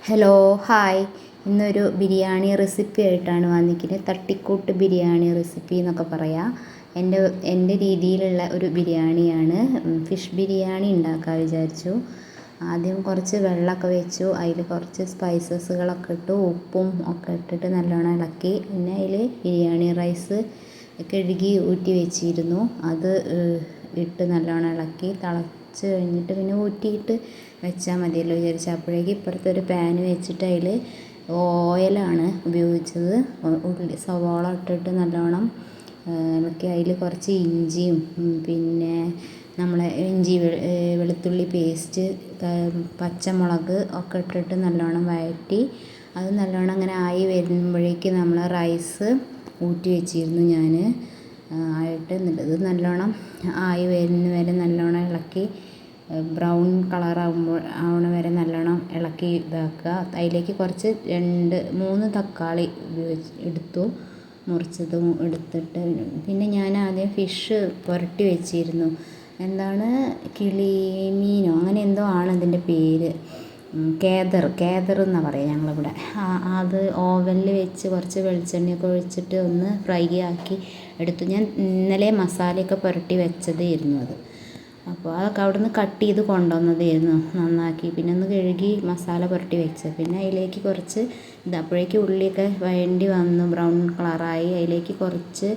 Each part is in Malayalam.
Hello hi. ഇന്നൊരു ബിരിയാണി റെസിപ്പി ആയിട്ടാണ് വന്നിരിക്കുന്നത്. തട്ടിക്കൂട്ട് ബിരിയാണി റെസിപ്പി എന്നൊക്കെ പറയാം. എൻ്റെ രീതിയിലുള്ള ഒരു ബിരിയാണിയാണ്. ഫിഷ് ബിരിയാണി ഉണ്ടാക്കാൻ വിചാരിച്ചു. ആദ്യം കുറച്ച് വെള്ളമൊക്കെ വെച്ചു. അതിൽ കുറച്ച് സ്പൈസസുകളൊക്കെ ഇട്ടു, ഉപ്പും ഒക്കെ ഇട്ടിട്ട് നല്ലോണം ഇളക്കി. പിന്നെ അതിൽ ബിരിയാണി റൈസ് കഴുകി ഊറ്റി വെച്ചിരുന്നു. അത് ഇട്ട് നല്ലോണം ഇളക്കി തിളച്ച് കഴിഞ്ഞിട്ട് പിന്നെ ഊറ്റിയിട്ട് വെച്ചാൽ മതിയല്ലോ വിചാരിച്ചു. അപ്പോഴേക്ക് ഇപ്പുറത്തൊരു പാൻ വെച്ചിട്ട് അതിൽ ഓയിലാണ് ഉപയോഗിച്ചത്. സവാള ഇട്ടിട്ട് നല്ലോണം ഇളക്കി അതിൽ കുറച്ച് ഇഞ്ചിയും പിന്നെ നമ്മളെ വെളുത്തുള്ളി പേസ്റ്റ്, പച്ചമുളക് ഒക്കെ ഇട്ടിട്ട് നല്ലോണം വഴറ്റി അത് നല്ലോണം അങ്ങനെ ആയി വരുമ്പോഴേക്ക് നമ്മൾ റൈസ് ഊറ്റി വെച്ചിരുന്നു ഞാൻ ആയിട്ട്. എന്നിട്ട് ഇത് നല്ലോണം ആയി വരുന്ന വരെ നല്ലോണം ഇളക്കി ബ്രൗൺ ആവണ വരെ നല്ലോണം ഇളക്കി ഇതാക്കുക. അതിലേക്ക് കുറച്ച് 2-3 തക്കാളി എടുത്തു, മുറിച്ചതും എടുത്തിട്ട് പിന്നെ ഞാൻ ആദ്യം ഫിഷ് പുരട്ടി വെച്ചിരുന്നു. എന്താണ് കിളിമീനോ അങ്ങനെ എന്തോ ആണ് ഇതിൻ്റെ പേര്. കേദർ എന്നാണ് പറയുക ഞങ്ങളിവിടെ. അത് ഓവനിൽ വെച്ച് കുറച്ച് വെളിച്ചെണ്ണയൊക്കെ ഒഴിച്ചിട്ട് ഒന്ന് ഫ്രൈ ആക്കി എടുത്തു. ഞാൻ ഇന്നലെ മസാലയൊക്കെ പുരട്ടി വെച്ചതായിരുന്നു അത്. അപ്പോൾ അതൊക്കെ അവിടെ നിന്ന് കട്ട് ചെയ്ത് കൊണ്ടുവന്നതായിരുന്നു നന്നാക്കി. പിന്നെ ഒന്ന് കഴുകി മസാല പുരട്ടി വെച്ചത്. പിന്നെ അതിലേക്ക് കുറച്ച് അപ്പോഴേക്ക് ഉള്ളിയൊക്കെ വഴണ്ടി വന്നു, ബ്രൗൺ കളറായി. അതിലേക്ക് കുറച്ച്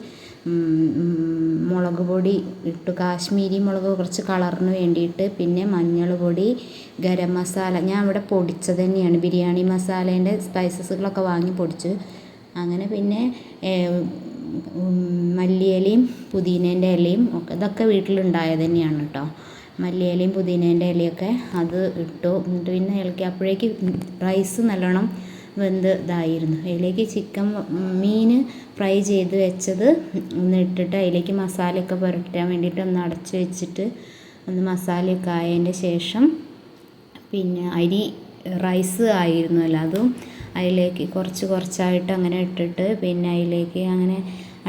മുളക് പൊടി ഇട്ടു, കാശ്മീരി മുളക്, കുറച്ച് കളറിന് വേണ്ടിയിട്ട്. പിന്നെ മഞ്ഞൾ പൊടി, ഗരം മസാല ഞാൻ ഇവിടെ പൊടിച്ചത് തന്നെയാണ്. ബിരിയാണി മസാലേൻ്റെ സ്പൈസസുകളൊക്കെ വാങ്ങി പൊടിച്ചു. അങ്ങനെ പിന്നെ മല്ലിയിലയും പുതിനേൻ്റെ ഇലയും ഒക്കെ ഇതൊക്കെ വീട്ടിലുണ്ടായത് തന്നെയാണ് കേട്ടോ. മല്ലിയിലയും പുതിനേൻ്റെ ഇലയൊക്കെ അത് ഇട്ടു. എന്നിട്ട് പിന്നെ ഇളക്കി. അപ്പോഴേക്ക് റൈസ് നല്ലോണം വെന്ത് ഇതായിരുന്നു. അതിലേക്ക് മീൻ ഫ്രൈ ചെയ്ത് വെച്ചത് ഒന്ന് ഇട്ടിട്ട് അതിലേക്ക് മസാലയൊക്കെ പുരട്ടാൻ വേണ്ടിയിട്ട് ഒന്ന് അടച്ച് വെച്ചിട്ട് ഒന്ന് മസാലയൊക്കെ ആയതിൻ്റെ ശേഷം പിന്നെ റൈസ് ആയിരുന്നല്ലോ അതും അതിലേക്ക് കുറച്ചായിട്ട് അങ്ങനെ ഇട്ടിട്ട് പിന്നെ അതിലേക്ക് അങ്ങനെ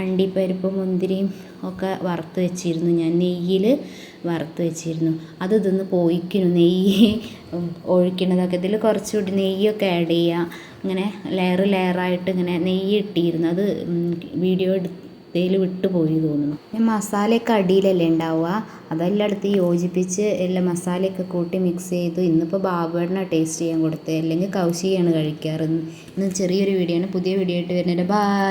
അണ്ടിപ്പരിപ്പ് മുന്തിരിയും ഒക്കെ വറുത്ത് വെച്ചിരുന്നു ഞാൻ. നെയ്യിൽ വറുത്ത് വെച്ചിരുന്നു. അത് ഇതൊന്ന് പോയിക്കുന്നു. നെയ്യ് ഒഴിക്കണതൊക്കെ ഇതിൽ കുറച്ചുകൂടി നെയ്യൊക്കെ ആഡ് ചെയ്യുക. അങ്ങനെ ലെയറായിട്ട് ഇങ്ങനെ നെയ്യ് ഇട്ടിരുന്നു. അത് വീഡിയോ എടുത്തതിൽ വിട്ടുപോയി തോന്നുന്നു. മസാലയൊക്കെ അടിയിലല്ലേ ഉണ്ടാവുക, അതെല്ലാം എടുത്ത് യോജിപ്പിച്ച് എല്ലാം മസാലയൊക്കെ കൂട്ടി മിക്സ് ചെയ്തു. ഇന്നിപ്പോൾ ബാബുവേട്ടനാണ് ടേസ്റ്റ് ചെയ്യാൻ കൊടുത്തത്, അല്ലെങ്കിൽ കൗശിയാണ് കഴിക്കാറ്. ഇന്ന് ചെറിയൊരു വീഡിയോ ആണ്. പുതിയ വീഡിയോ ആയിട്ട് വരുന്നുണ്ട്. ബൈ.